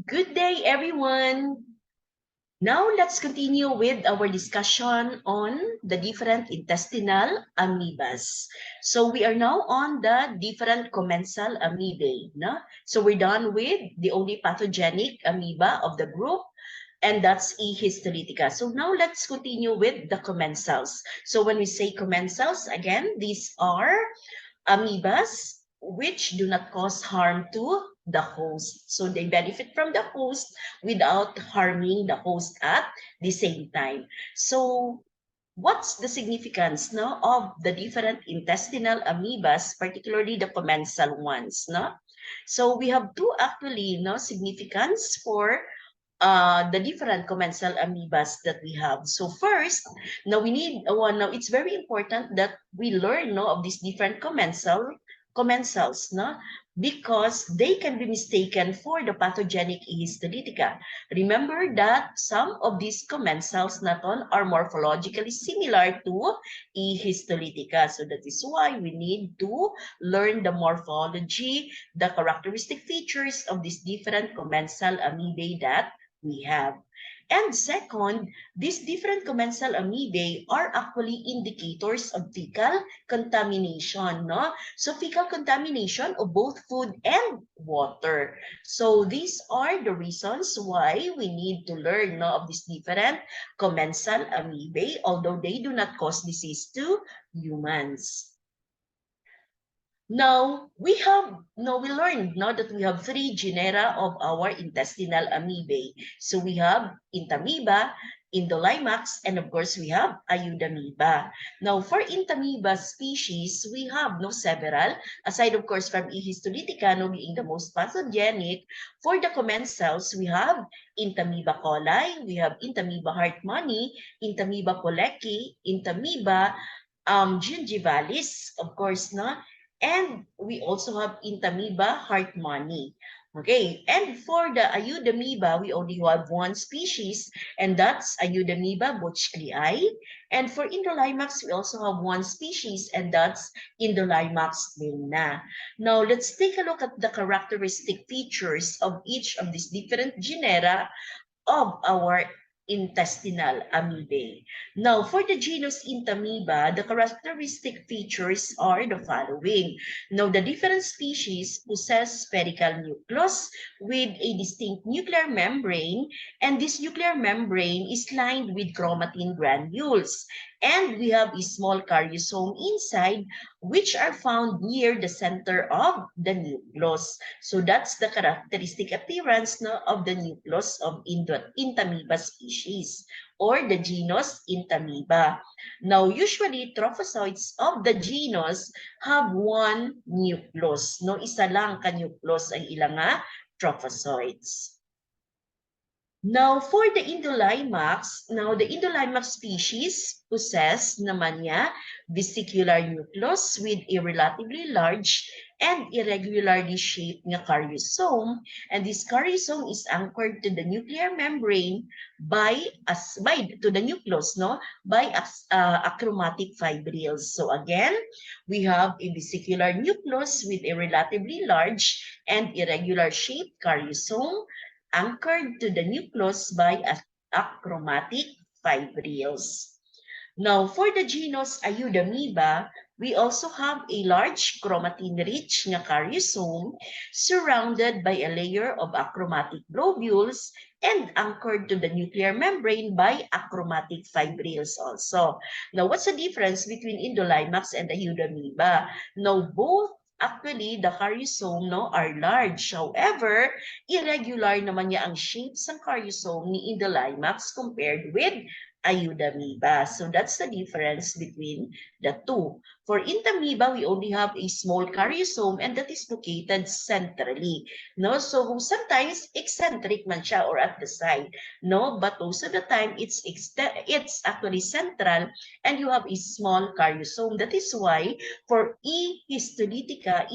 Good day, everyone. Now let's continue with our discussion on the different intestinal amoebas. So we are now on the different commensal amoebae. No? So we're done with the only pathogenic amoeba of the group, and that's E. histolytica. So now let's continue with the commensals. So when we say commensals, again, these are amoebas which do not cause harm to the host. So they benefit from the host without harming the host at the same time. So what's the significance no, of the different intestinal amoebas, particularly the commensal ones? No? So we have two actually no, significance for the different commensal amoebas that we have. So first, now we need one. Now it's very important that we learn no of these different commensals, no, because they can be mistaken for the pathogenic E. histolytica. Remember that some of these commensals not all are morphologically similar to E. histolytica. So that is why we need to learn the morphology, the characteristic features of these different commensal amoebae that we have. And second, these different commensal amoebae are actually indicators of fecal contamination, no? So fecal contamination of both food and water. So these are the reasons why we need to learn no, of these different commensal amoebae, although they do not cause disease to humans. Now, we learned now that we have three genera of our intestinal amoebae. So we have Entamoeba, Indolimax, and of course we have Eudamiba. Now, for Entamoeba species, we have several, aside of course from E. histolytica being the most pathogenic. For the commensals, we have Entamoeba coli, we have Entamoeba hartmanni, Entamoeba pollecki, Entamoeba gingivalis, of course, no? And we also have Entamoeba hartmanni. Okay, and for the Eudamiba, we only have one species, and that's Eudamiba buchklei. And for Indolimax, we also have one species, and that's Indolimax melna. Now, let's take a look at the characteristic features of each of these different genera of our intestinal amoebae. Now, for the genus Entamoeba, the characteristic features are the following. Now, the different species possess spherical nucleus with a distinct nuclear membrane, and this nuclear membrane is lined with chromatin granules. And we have a small karyosome inside, which are found near the center of the nucleus. So that's the characteristic appearance of the nucleus of Entamoeba species or the genus Entamoeba. Now, usually, trophozoites of the genus have one nucleus. No, isa lang ka-nucleus ang ilang trophozoites. Now, for the Indolimax, the Indolimax species possess naman niya vesicular nucleus with a relatively large and irregularly shaped nga karyosome. And this karyosome is anchored to the nuclear membrane by the nucleus, by achromatic fibrils. So again, we have a vesicular nucleus with a relatively large and irregular shaped karyosome anchored to the nucleus by achromatic fibrils. Now, for the genus Eudamiba, we also have a large chromatin-rich karyosome surrounded by a layer of achromatic globules and anchored to the nuclear membrane by achromatic fibrils also. Now, what's the difference between Indolimax and Eudamiba? Now, both actually, the karyosome are large. However, irregular naman niya ang shapes ng karyosome ni Indolimax compared with Eudamiba. So that's the difference between the two. For Entamoeba, we only have a small karyosome and that is located centrally. So sometimes eccentric man siya or at the side. But most of the time it's actually central and you have a small karyosome. That is why for E. histolytica,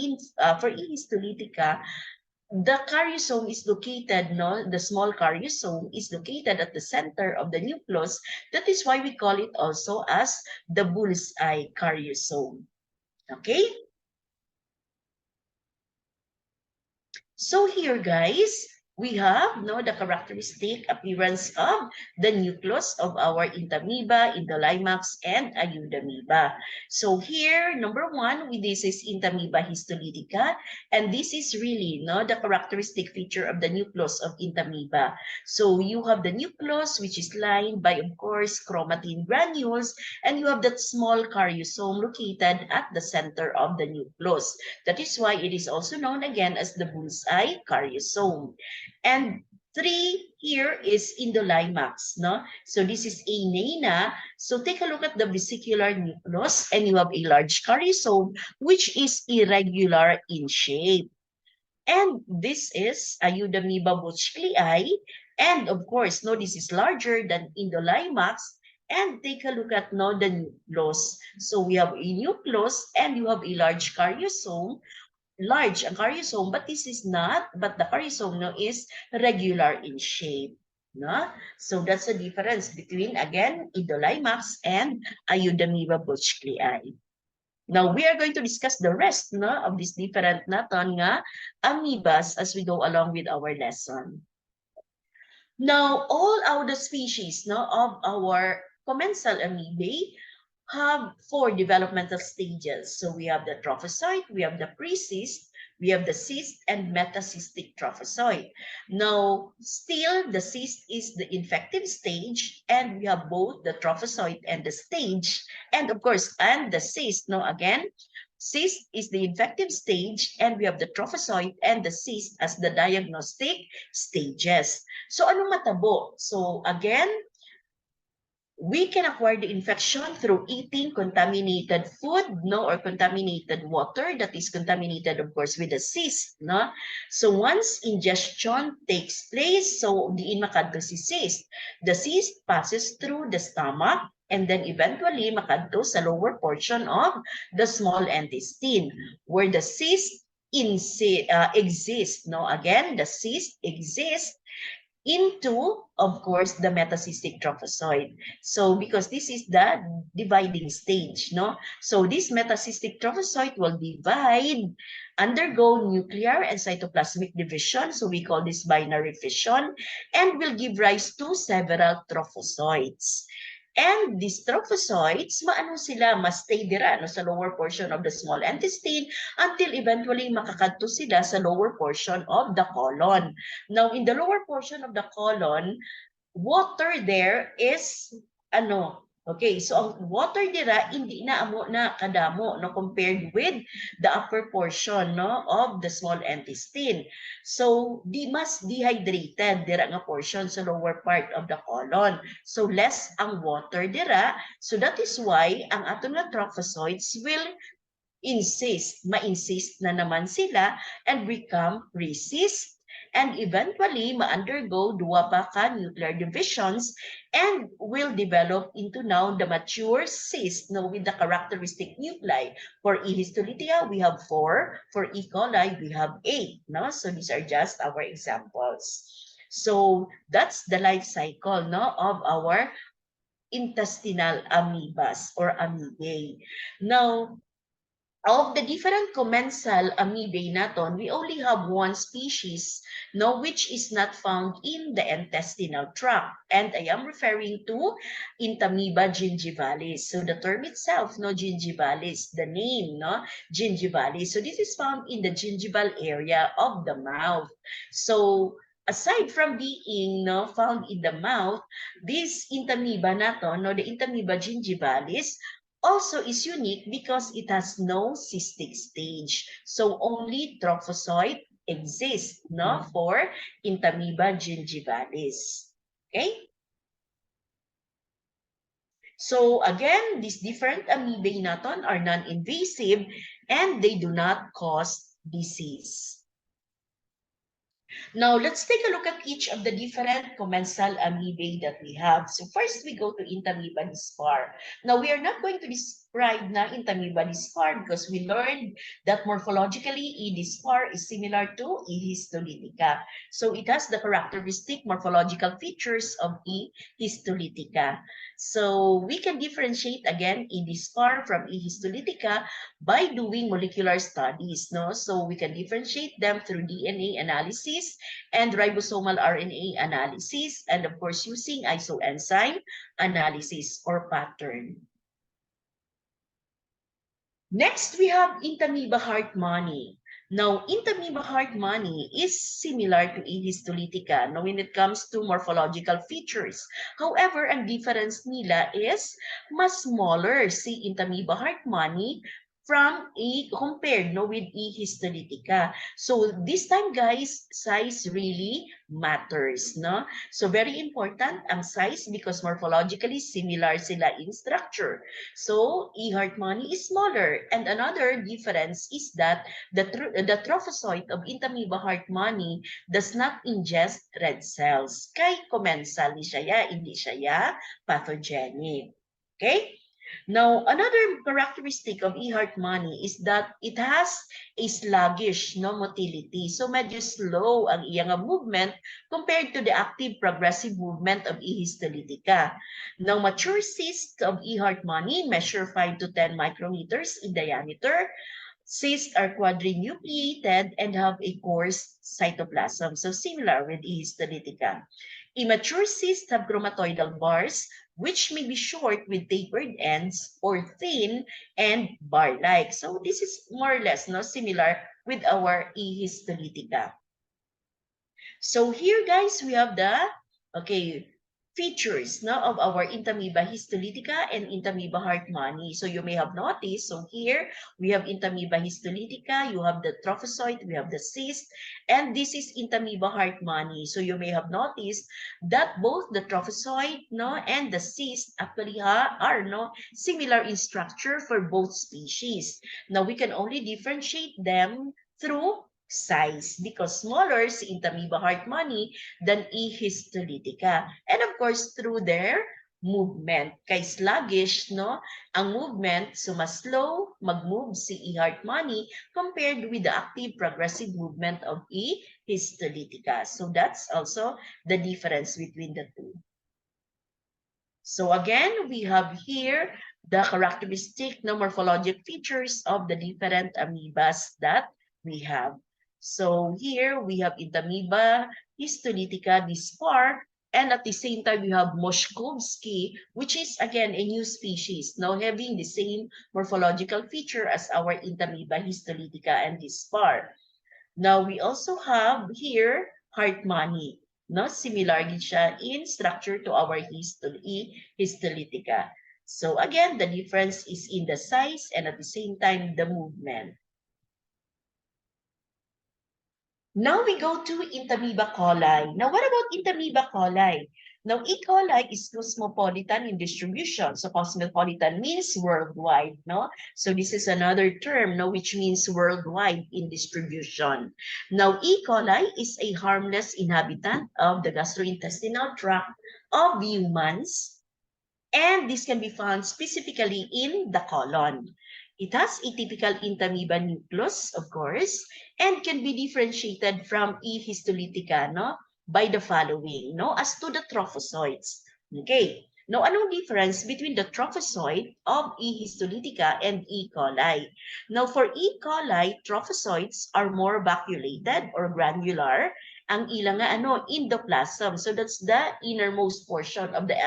the karyosome is located, the small karyosome is located at the center of the nucleus. That is why we call it also as the bullseye karyosome. Okay? So here, guys, we have the characteristic appearance of the nucleus of our Entamoeba, Indolimax, and Eudamiba. So here, number one, this is Entamoeba histolytica, and this is really the characteristic feature of the nucleus of Entamoeba. So you have the nucleus, which is lined by, of course, chromatin granules, and you have that small caryosome located at the center of the nucleus. That is why it is also known again as the bullseye caryosome. And three here is Indolimax, no? So this is Aenina. So take a look at the vesicular nucleus, and you have a large caryosome, which is irregular in shape. And this is Eudamiba bushclei. And of course, this is larger than Indolimax. And take a look at the nucleus. So we have a nucleus, and you have a large caryosome, ang caryosome, but this is not, but the caryosome is regular in shape. No? So that's the difference between, again, Indolimax and Eudamiba bushclei. Now, we are going to discuss the rest of these different amoebas as we go along with our lesson. Now, all of the species of our commensal amoebae have 4 developmental stages. So we have the trophozoite, we have the pre-cyst, we have the cyst, and metacystic trophozoite. Now, still, the cyst is the infective stage, and we have both the trophozoite and the stage, and of course, and the cyst. Now, again, cyst is the infective stage, and we have the trophozoite and the cyst as the diagnostic stages. So, anong matabo? So, again, we can acquire the infection through eating contaminated food, or contaminated water that is contaminated, of course, with the cyst, So once ingestion takes place, so diin makadto si cyst. The cyst passes through the stomach and then eventually makadto sa lower portion of the small intestine, where the cyst exists. Again, the cyst exists into, of course, the metacystic trophozoite. So because this is the dividing stage, So this metacystic trophozoite will divide, undergo nuclear and cytoplasmic division, so we call this binary fission, and will give rise to several trophozoites. And these trophozoites, stay dira sa lower portion of the small intestine until eventually makakadto sila sa lower portion of the colon. Now, in the lower portion of the colon, water there is okay, so ang water dira hindi na amo na kadamo compared with the upper portion of the small intestine. So mas dehydrated dira nga portion sa lower part of the colon. So less ang water dira. So that is why ang aton nga trophozoites will ma-insist na naman sila and become resist, and eventually ma-undergo duwa pa ka nuclear divisions and will develop into now the mature cyst with the characteristic nuclei. For E. histolytica, we have 4. For E. coli, we have 8. So these are just our examples. So that's the life cycle of our intestinal amoebas or amoebae. Now, of the different commensal amoebae naton, we only have one species, which is not found in the intestinal tract. And I am referring to Entamoeba gingivalis. So the term itself, gingivalis, the name, gingivalis. So this is found in the gingival area of the mouth. So aside from being found in the mouth, this Entamoeba naton, the Entamoeba gingivalis, also is unique because it has no cystic stage. So only trophozoite exists for Entamoeba gingivalis. Okay? So again, these different amoebae naton are non-invasive and they do not cause disease. Now, let's take a look at each of the different commensal amoebae that we have. So first, we go to Entamoeba hispar. Now, we are not going to pride na Entamoeba dispar because we learned that morphologically E. dispar is similar to E. histolytica. So it has the characteristic morphological features of E. histolytica. So we can differentiate again E. dispar from E. histolytica by doing molecular studies. No? So we can differentiate them through DNA analysis and ribosomal RNA analysis, and of course using isoenzyme analysis or pattern. Next, we have Entamoeba Hartmanni. Now, Entamoeba Hartmanni is similar to E. histolytica when it comes to morphological features. However, ang difference nila is mas smaller si Entamoeba Hartmanni from compared with E. histolytica. So this time, guys, size really matters, no? So very important ang size because morphologically similar sila in structure. So E. hartmanni is smaller. And another difference is that the trophozoite of Entamoeba hartmanni does not ingest red cells. Kay commensal ni siya, hindi siya pathogenic. Okay? Now, another characteristic of E. hartmanni is that it has a sluggish motility. So, medyo slow ang iyang movement compared to the active progressive movement of E. histolytica. Now, mature cysts of E. hartmanni measure 5 to 10 micrometers in diameter. Cysts are quadrinucleated and have a coarse cytoplasm. So, similar with E. histolytica. Immature cysts have chromatoidal bars, which may be short with tapered ends or thin and bar-like. So this is more or less similar with our E. histolytica. So here, guys, we have the features of our Entamoeba histolytica and Entamoeba hartmanni. So you may have noticed, so here we have Entamoeba histolytica, you have the trophozoite, we have the cyst, and this is Entamoeba hartmanni. So you may have noticed that both the trophozoite and the cyst actually are similar in structure for both species. Now we can only differentiate them through size because smaller si Entamoeba hartmanni than E. histolytica. And of course, through their movement. Kay sluggish, ang movement, so mas slow mag-move si E. hartmanni compared with the active progressive movement of E. histolytica. So that's also the difference between the two. So again, we have here the characteristic morphologic features of the different amoebas that we have. So here we have Entamoeba histolytica dispar, and at the same time we have Moshkovsky, which is again a new species, now having the same morphological feature as our Entamoeba histolytica and dispar. Now we also have here Hartmanni. Similar din siya in structure to our histolytica. So again, the difference is in the size and at the same time the movement. Now we go to Entamoeba coli. Now what about Entamoeba coli? Now E. coli is cosmopolitan in distribution. So cosmopolitan means worldwide, So this is another term, which means worldwide in distribution. Now E. coli is a harmless inhabitant of the gastrointestinal tract of humans, and this can be found specifically in the colon. It has a typical Entamoeba nucleus, of course, and can be differentiated from E. histolytica, by the following, as to the trophozoites. Okay. Now, anong difference between the trophozoite of E. histolytica and E. coli? Now, for E. coli, trophozoites are more vacuolated or granular. Ang ilang endoplasm. So that's the innermost portion of the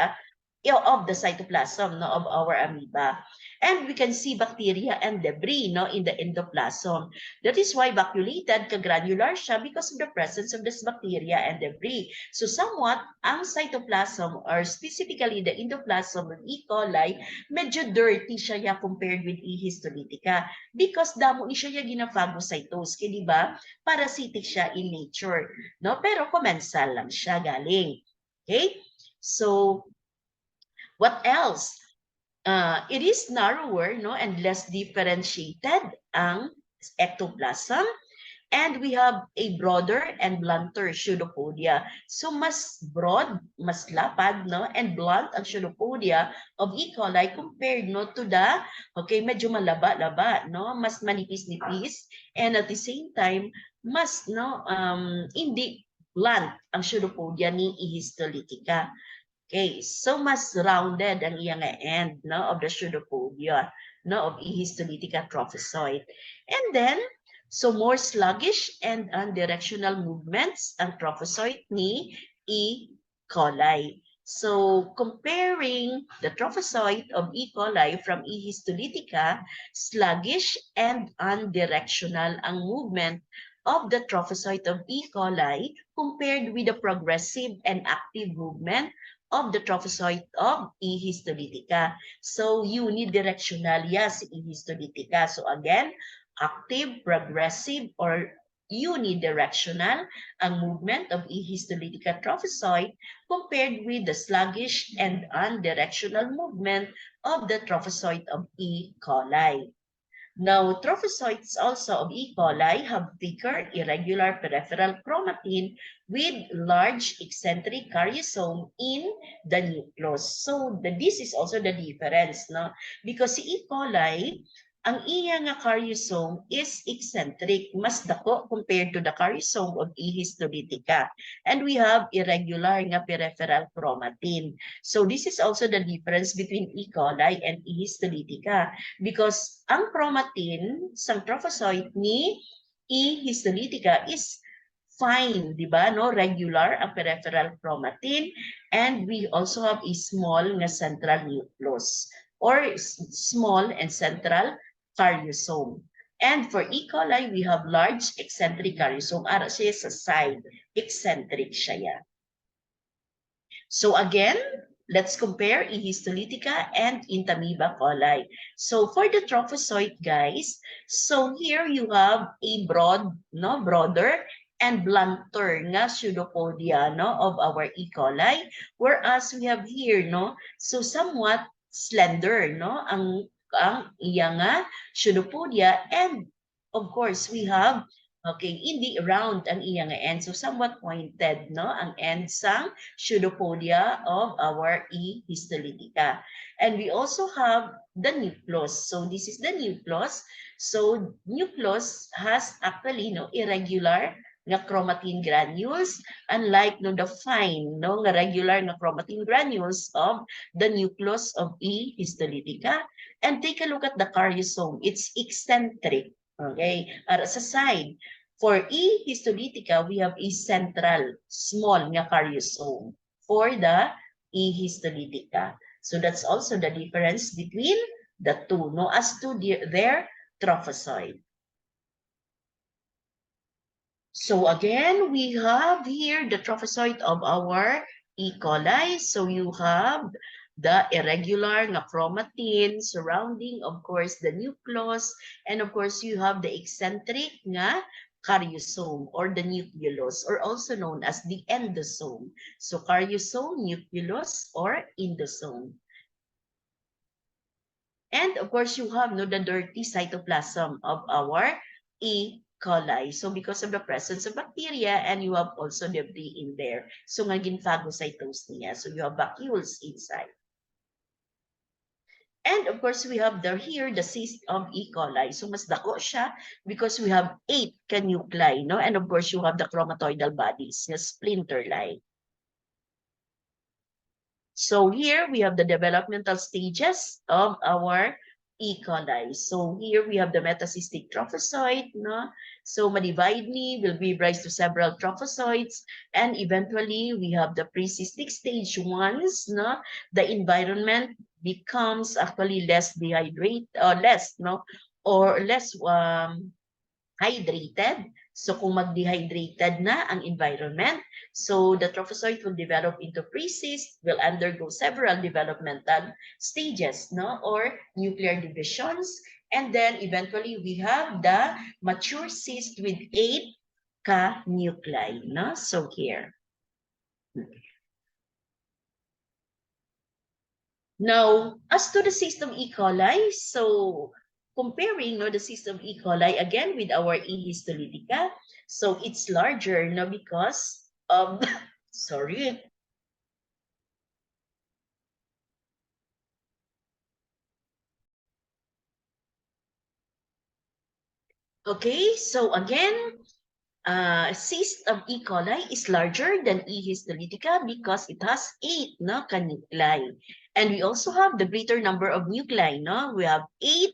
cytoplasm of our amoeba. And we can see bacteria and debris in the endoplasm. That is why vacuolated, kagranular siya because of the presence of this bacteria and debris. So somewhat, ang cytoplasm or specifically the endoplasm of E. coli, medyo dirty siya compared with E. histolytica because damo ni siya ginaphagocytose. Kaya diba, parasitic siya in nature. Pero commensal lang siya galing. Okay? So, what else? It is narrower and less differentiated ang ectoplasm. And we have a broader and blunter pseudopodia. So mas broad, mas lapad, no, and blunt ang pseudopodia of E. coli compared, no, to the, okay, medyo malaba-laba, no, mas manipis-nipis, and at the same time, mas, no, hindi blunt ang pseudopodia ni E. histolytica. Okay, so mas rounded ang iyang end, no, of the pseudopodia, no, of E. histolytica trophozoite. And then, so more sluggish and unidirectional movements ang trophozoite ni E. coli. So comparing the trophozoite of E. coli from E. histolytica, sluggish and unidirectional ang movement of the trophozoite of E. coli compared with the progressive and active movement of the trophozoite of E. histolytica. So unidirectional, yes, E. histolytica. So again, active, progressive, or unidirectional ang movement of E. histolytica trophozoite compared with the sluggish and unidirectional movement of the trophozoite of E. coli. Now, trophozoites also of E. coli have thicker, irregular peripheral chromatin with large eccentric karyosome in the nucleus. So, this is also the difference, no? Because si E. coli, ang iya nga karyosome is eccentric, mas dako compared to the karyosome of E. histolytica. And we have irregular nga peripheral chromatin. So, this is also the difference between E. coli and E. histolytica. Because ang chromatin sa trophozoite ni E. histolytica is fine, di ba? No, regular ang peripheral chromatin, and we also have a small nga central nucleus or small and central karyosome. And for E. coli, we have large eccentric karyosome. Ara siya sa side, eccentric siya. So again, let's compare E. histolytica and Entamoeba coli. So for the trophozoite, guys, so here you have a broader and blunter nga pseudopodia, no, of our E. coli, whereas we have here, no, so somewhat slender, no, ang iya nga pseudopodia, and of course we have, okay, hindi round ang iya nga end, so somewhat pointed, no, ang end sang pseudopodia of our E. histolytica. And we also have the nucleus. So this is the nucleus. So nucleus has actually, no, irregular nga chromatin granules, unlike, no, the fine, no, nga regular nga chromatin granules of the nucleus of E. histolytica. And take a look at the karyosome. It's eccentric. Okay, sa side. For E. histolytica, we have a central small nga karyosome for the E. histolytica. So that's also the difference between the two, no, as to their trophozoite. So again, we have here the trophozoite of our E. coli. So you have the irregular nga chromatin surrounding, of course, the nucleus, and of course, you have the eccentric nga karyosome or the nucleus, or also known as the endosome. So karyosome, nucleus, or endosome. And of course, you have, no, the dirty cytoplasm of our E. coli. So because of the presence of bacteria, and you have also debris in there. So naging phagocytose niya. So you have vacuoles inside. And of course, we have here the cyst of E. coli. So mas dako siya because we have 8 canuclei, no? And of course, you have the chromatoidal bodies, the splinter-like. So here we have the developmental stages of our E. coli. So here we have the metacystic trophozoite, no? So madivide ni, will give rise to several trophozoites, and eventually we have the pre-cystic stage once, no? The environment becomes actually less dehydrated, or less, no? Or less hydrated. So kung mag-dehydrated na ang environment, so the trophozoite will develop into pre-cyst, will undergo several developmental stages, no, or nuclear divisions, and then eventually we have the mature cyst with 8 canuclei, no? So here. Now, as to the cyst of E. coli, so comparing no, the cyst of E. coli again with our E. histolytica. So it's larger no, because of, sorry. Okay, so again, cyst of E. coli is larger than E. histolytica because it has 8 no, canuclei. And we also have the greater number of nuclei. No? We have 8,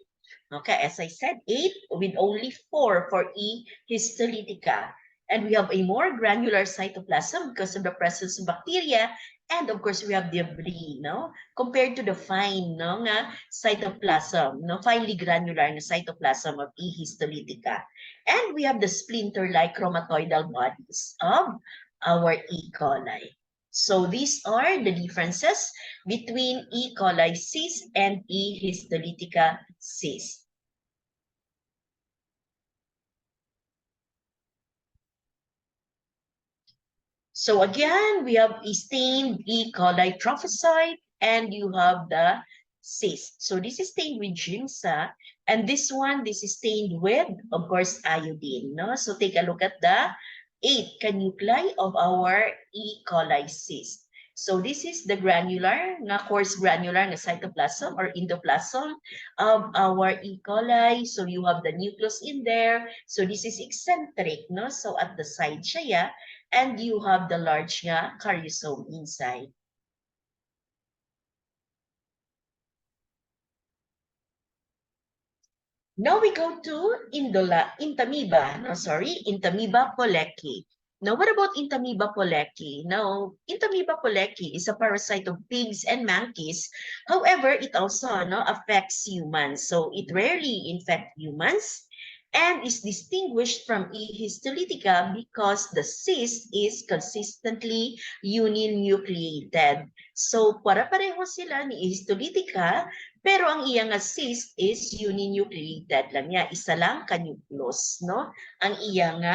okay, as I said, 8 with only 4 for E. histolytica. And we have a more granular cytoplasm because of the presence of bacteria. And of course, we have debris, no? Compared to the fine no, nga cytoplasm, no? Finely granular na cytoplasm of E. histolytica. And we have the splinter-like chromatoidal bodies of our E. coli. So these are the differences between E. coli cyst and E. histolytica cyst. So again, we have a stained E. coli trophocyte and you have the cyst. So this is stained with giemsa, and this one, this is stained with, of course, iodine. No? So take a look at the 8 canuclei of our E. coli cyst. So this is the granular, coarse granular na cytoplasm or endoplasm of our E. coli. So you have the nucleus in there. So this is eccentric, no? So at the side siya, yeah? And you have the large nga caryosome inside. Now we go to Entamoeba pollecki. Now, what about Entamoeba pollecki? Now, Entamoeba pollecki is a parasite of pigs and monkeys. However, it also affects humans. So it rarely infects humans and is distinguished from E. histolytica because the cyst is consistently uninucleated. So, para-pareho sila ni E. histolytica, pero ang iyang cyst is uninucleated lang niya. Isa lang ka-nucleus, no? Ang iyang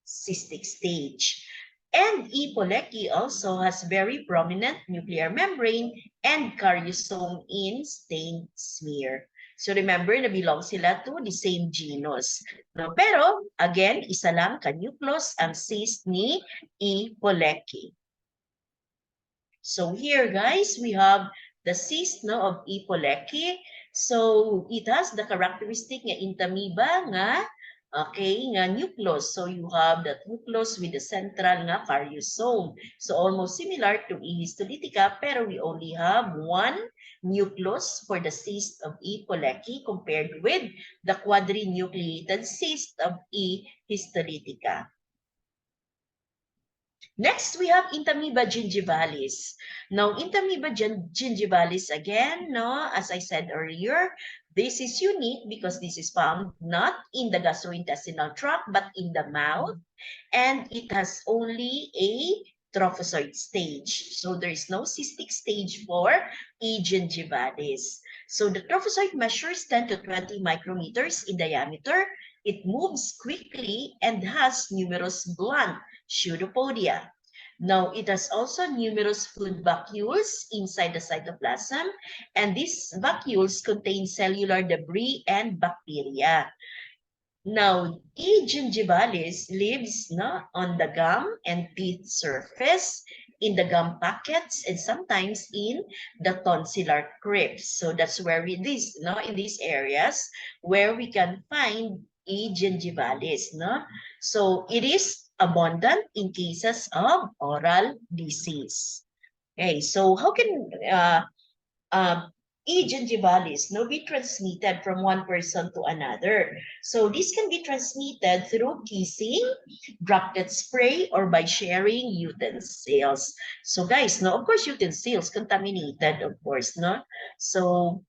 cystic stage. And E. pollecki also has very prominent nuclear membrane and caryosome in stained smear. So remember na belong sila to the same genus. No? Pero again, isa lang ka-nucleus ang cyst ni E. pollecki. So here guys, we have the cyst no, of E. pollecki. So it has the characteristic nga Entamoeba nga okay, nga nucleus. So you have that nucleus with the central nga caryosome. So almost similar to E. histolytica, pero we only have one nucleus for the cyst of E. pollecki compared with the quadrinucleated cyst of E. histolytica. Next, we have Entamoeba gingivalis. Now, Entamoeba gingivalis, again, no, as I said earlier, this is unique because this is found not in the gastrointestinal tract, but in the mouth. And it has only a trophozoite stage. So there is no cystic stage for E. gingivalis. So the trophozoite measures 10 to 20 micrometers in diameter. It moves quickly and has numerous blunt pseudopodia. Now, it has also numerous food vacuoles inside the cytoplasm, and these vacuoles contain cellular debris and bacteria. Now, E. gingivalis lives on the gum and teeth surface, in the gum pockets, and sometimes in the tonsillar crypts. So that's where in these areas where we can find E. gingivalis. So it is abundant in cases of oral disease. Okay, so how can E. gingivalis be transmitted from one person to another? So this can be transmitted through kissing, droplet spray, or by sharing utensils. So guys, of course, utensils contaminated, of course, no? So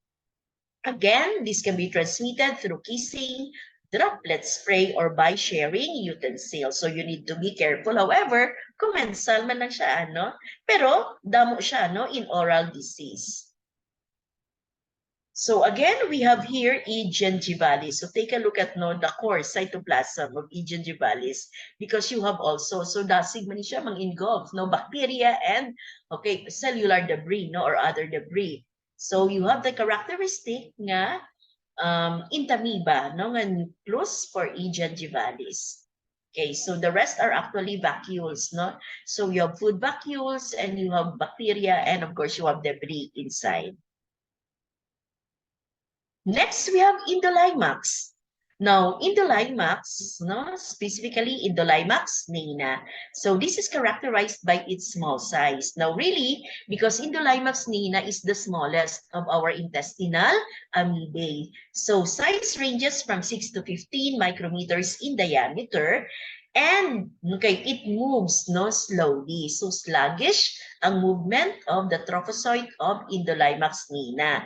again, this can be transmitted through kissing, droplet spray, or by sharing utensils. So you need to be careful. However, commensal man lang siya, pero damo siya, in oral disease. So again, we have here E. gingivalis. So take a look at the core cytoplasm of E. gingivalis because you have also, so dasig man siya mang-engulf, bacteria and, okay, cellular debris, or other debris. So you have the characteristic nga intamoeba, no, nga nucleus for E. gingivalis. Okay, so the rest are actually vacuoles, no? So you have food vacuoles and you have bacteria and of course you have debris inside. Next, we have Indolimax. Now, Indolimax, no, specifically Indolimax neina. So this is characterized by its small size. Now, really, because Indolimax neina is the smallest of our intestinal amoebae. So size ranges from 6 to 15 micrometers in diameter. And okay, it moves no slowly. So sluggish ang movement of the trophozoite of Indolimax neina.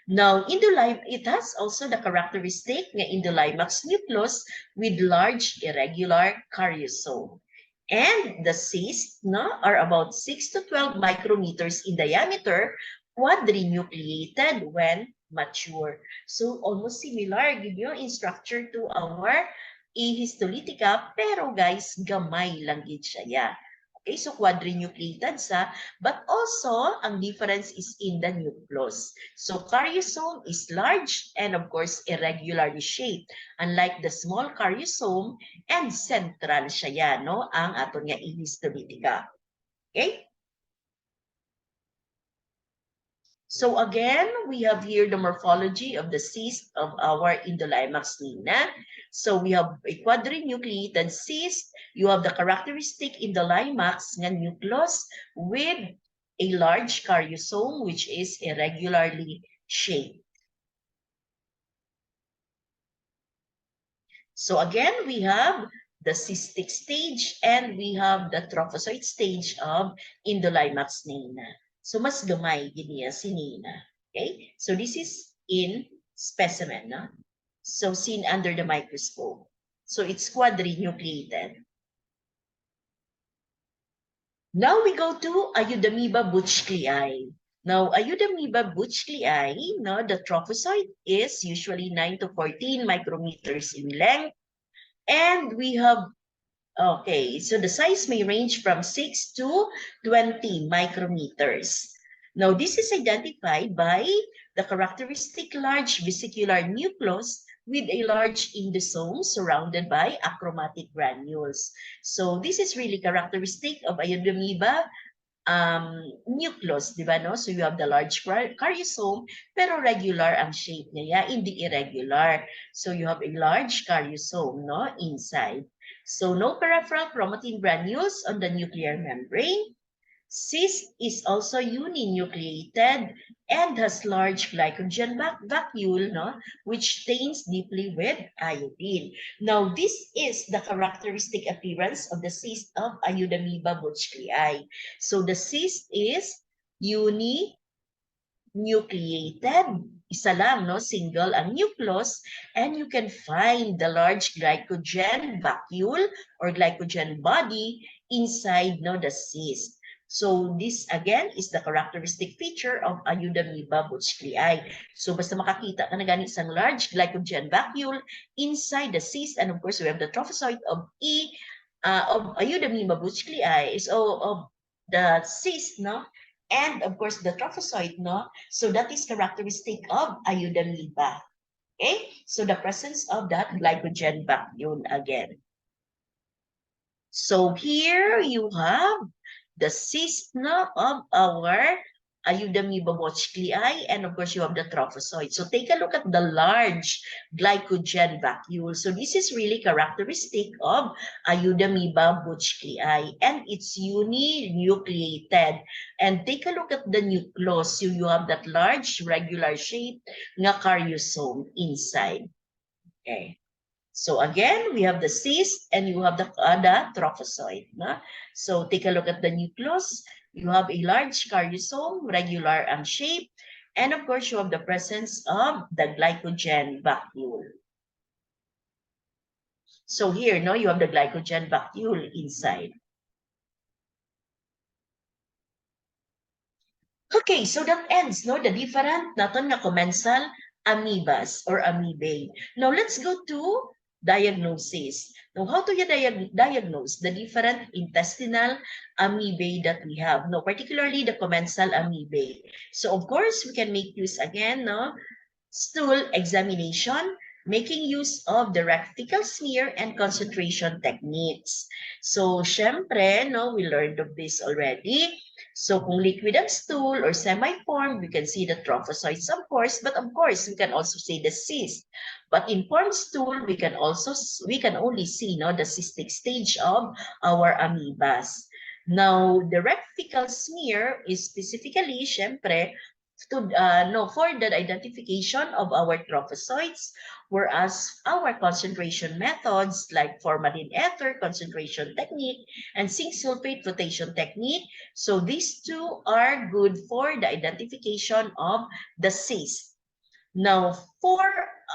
Now, it has also the characteristic ng Indolimax nucleus with large irregular karyosome. And the cysts are about 6 to 12 micrometers in diameter, quadrinucleated when mature. So, almost similar, give you in structure to our E. histolytica, pero guys, gamay lang gid siya. Okay, so quadrinucleated sa, but also ang difference is in the nucleus. So karyosome is large and of course irregularly shaped, unlike the small karyosome, and central siya no, ang aton nga E. histolytica. Okay? So again, we have here the morphology of the cyst of our Indolimax neina. So we have a quadrinucleated cyst. You have the characteristic Indolimax nga nucleus with a large karyosome which is irregularly shaped. So again, we have the cystic stage and we have the trophozoite stage of Indolimax neina. So mas gamay giniya si neina. Okay? So this is in specimen, no? So seen under the microscope. So it's quadrinucleated. Now we go to Eudamiba buchklei. Now, Eudamiba buchklei, no, the trophozoite is usually 9 to 14 micrometers in length. And we have, okay, so the size may range from 6 to 20 micrometers. Now, this is identified by the characteristic large vesicular nucleus with a large endosome surrounded by achromatic granules. So, this is really characteristic of Eudamiba nucleus, di ba, no? So you have the large karyosome, pero regular ang shape niya, hindi irregular. So you have a large karyosome, no, inside. So no peripheral chromatin granules on the nuclear membrane. Cyst is also uninucleated and has large glycogen vacuole, no, which stains deeply with iodine. Now, this is the characteristic appearance of the cyst of Eudamiba buchklei. So, the cyst is uninucleated. Isa lang, no? Single ang nucleus, and you can find the large glycogen vacuole or glycogen body inside, no, the cyst. So this again is the characteristic feature of Eudamiba buchklei. So basta makakita ka na gani isang large glycogen vacuole inside the cyst, and of course we have the trophozoite of of Eudamiba buchklei is of the cyst, no? And of course the trophozoite, no? So that is characteristic of Eudamiba. Okay? So the presence of that glycogen vacuole again. So here you have the cyst, no, of our Eudamiba buchklei, and of course you have the trophozoite. So take a look at the large glycogen vacuole. So this is really characteristic of Eudamiba buchklei, and it's uninucleated. And take a look at the nucleus. So you have that large regular shape nga karyosome inside. Okay. So again, we have the cyst and you have the trophozoite. No? So take a look at the nucleus. You have a large karyosome, regular ang shape, and of course you have the presence of the glycogen vacuole. So here, no, you have the glycogen vacuole inside. Okay, so that ends, no, the different naton nga commensal amoebas or amoebae. Now let's go to diagnosis. Now, how to diagnose the different intestinal amoebae that we have? No, particularly the commensal amoebae. So, of course, we can make use again, no, stool examination, making use of the rectical smear and concentration techniques. So, syempre, no, we learned of this already. So, kung liquid ang stool or semi-formed, we can see the trophozoites, of course, but of course, we can also see the cyst. But in formed stool, we can only see, no, the cystic stage of our amoebas. Now, the rectical smear is specifically, syempre, for the identification of our trophozoites, whereas our concentration methods like formalin ether concentration technique and zinc sulfate flotation technique, so these two are good for the identification of the cyst. Now, for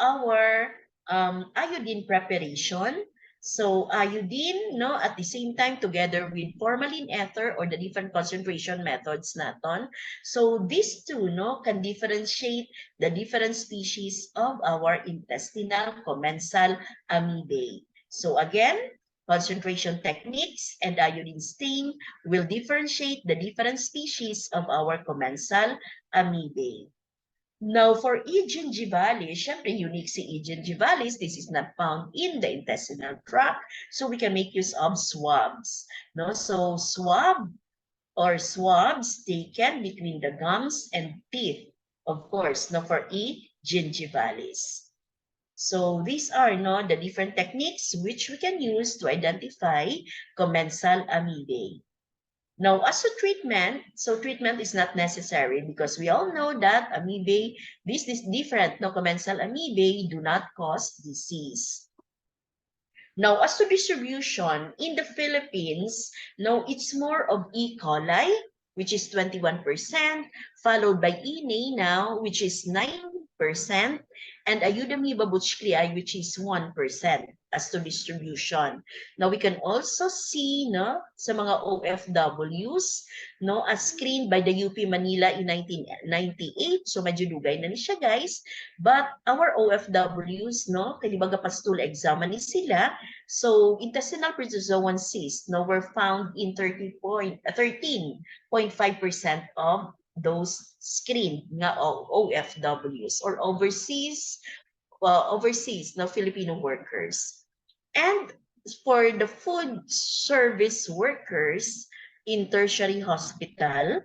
our iodine preparation, so iodine, no, at the same time together with formalin ether or the different concentration methods naton. So these two, no, can differentiate the different species of our intestinal commensal amoebae. So again, concentration techniques and iodine stain will differentiate the different species of our commensal amoebae. Now, for E. gingivalis, syempre unique si E. gingivalis. This is not found in the intestinal tract. So we can make use of swabs. No? So swab or swabs taken between the gums and teeth. Of course, no, for E. gingivalis. So these are, no, the different techniques which we can use to identify commensal amoebae. Now, as a treatment, so treatment is not necessary because we all know that amoebae, this is different. No, commensal amoebae do not cause disease. Now, as to distribution in the Philippines, no, it's more of E. coli, which is 21%, followed by E. neina, which is 9%, and Eudamiba bushkleae, which is 1% as to distribution. Now, we can also see, no, sa mga OFWs, no, as screened by the UP Manila in 1998. So, medyo dugay na ni siya, guys. But our OFWs, no, kalibaga pa stool examine sila. So, intestinal protozoan cysts, no, were found in 13.5% of those screened nga OFWs or overseas no, Filipino workers. And for the food service workers in tertiary hospital,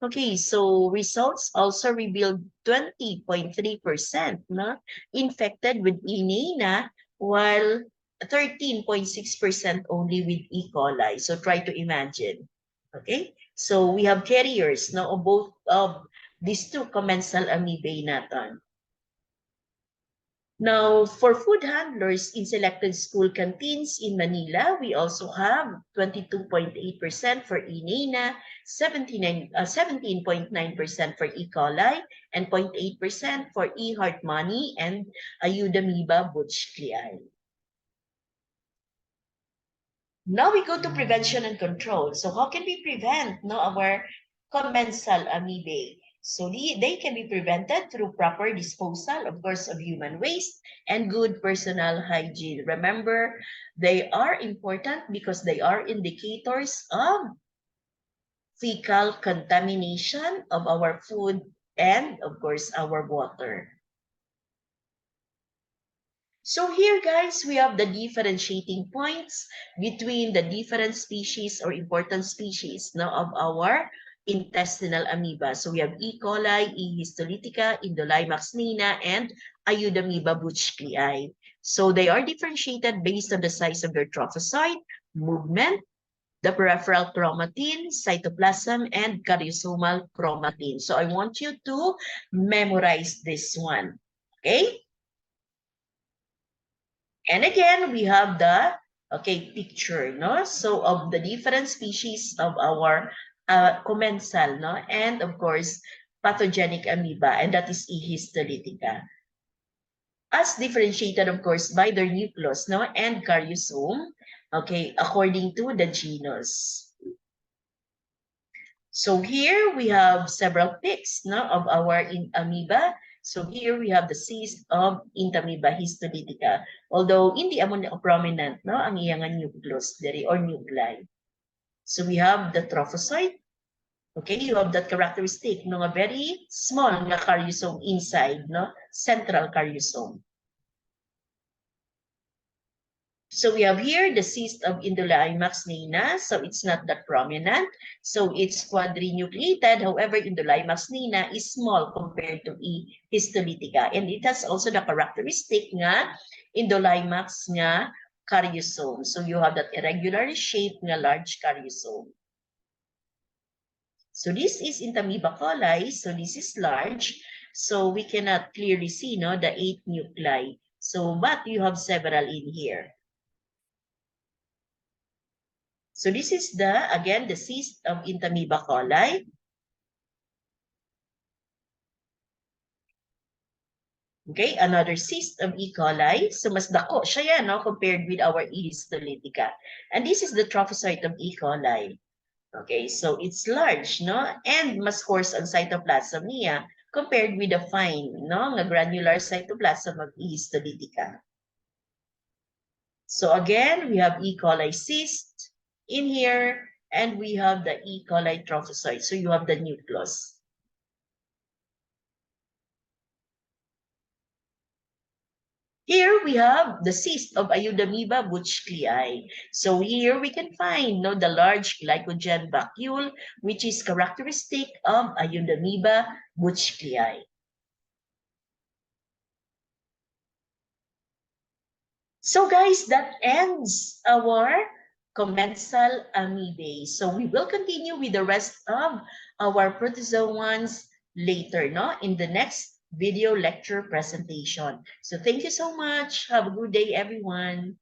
okay, so results also revealed 20.3% no, infected with E. neina, while 13.6% only with E. coli. So try to imagine. Okay, so we have carriers no, of both of these two commensal amoebae natin. Now, for food handlers in selected school canteens in Manila, we also have 22.8% for E. neina, 17.9% for E. coli, and 0.8% for E. hartmanni and Eudamiba bushkleae. Now we go to prevention and control. So how can we prevent no, our commensal amoebae? So they can be prevented through proper disposal, of course, of human waste and good personal hygiene. Remember, they are important because they are indicators of fecal contamination of our food and, of course, our water. So here, guys, we have the differentiating points between the different species or important species no, of our intestinal amoeba. So we have E. coli, E. histolytica, Indolimax neina, and Eudamiba bushkleae. So they are differentiated based on the size of their trophozoite, movement, the peripheral chromatin, cytoplasm, and karyosomal chromatin. So I want you to memorize this one. Okay? And again, we have the picture, no? So of the different species of our commensal, no? And of course, pathogenic amoeba, and that is E. histolytica. As differentiated, of course, by their nucleus, no? And karyosome, okay, according to the genus. So here we have several pics, no? Of our amoeba. So here we have the cyst of Entamoeba histolytica. Although hindi amon prominent no ang iyang nucleus diri or nuclei. So we have the trophozoite, Okay, you have that characteristic, no, a very small nga caryosome inside, no, central caryosome. So we have here the cyst of Indolimax nina, so it's not that prominent. So it's quadrinucleated. However, Indolimax nina is small compared to E. histolytica. And it has also the characteristic nga Indolimax nga caryosome. So you have that irregular shape nga large caryosome. So this is Entamoeba coli. So this is large. So we cannot clearly see, no, the 8 nuclei. So, but you have several in here. So this is again, the cyst of Entamoeba coli. Okay, another cyst of E. coli. So mas dako siya yan, no, compared with our E. histolytica. And this is the trophocyte of E. coli. Okay, so it's large, no? And mas coarse ang cytoplasm niya compared with the fine, no, nga granular cytoplasm of E. histolytica. So again, we have E. coli cyst in here, and we have the E. coli trophocyte. So you have the nucleus. Here we have the cyst of Eudamiba buschlei. So here we can find, no, the large glycogen vacuole, which is characteristic of Eudamiba buschlei. So guys, that ends our commensal amoebae. So we will continue with the rest of our protozoans later, no, in the next video lecture presentation. So thank you so much. Have a good day, everyone.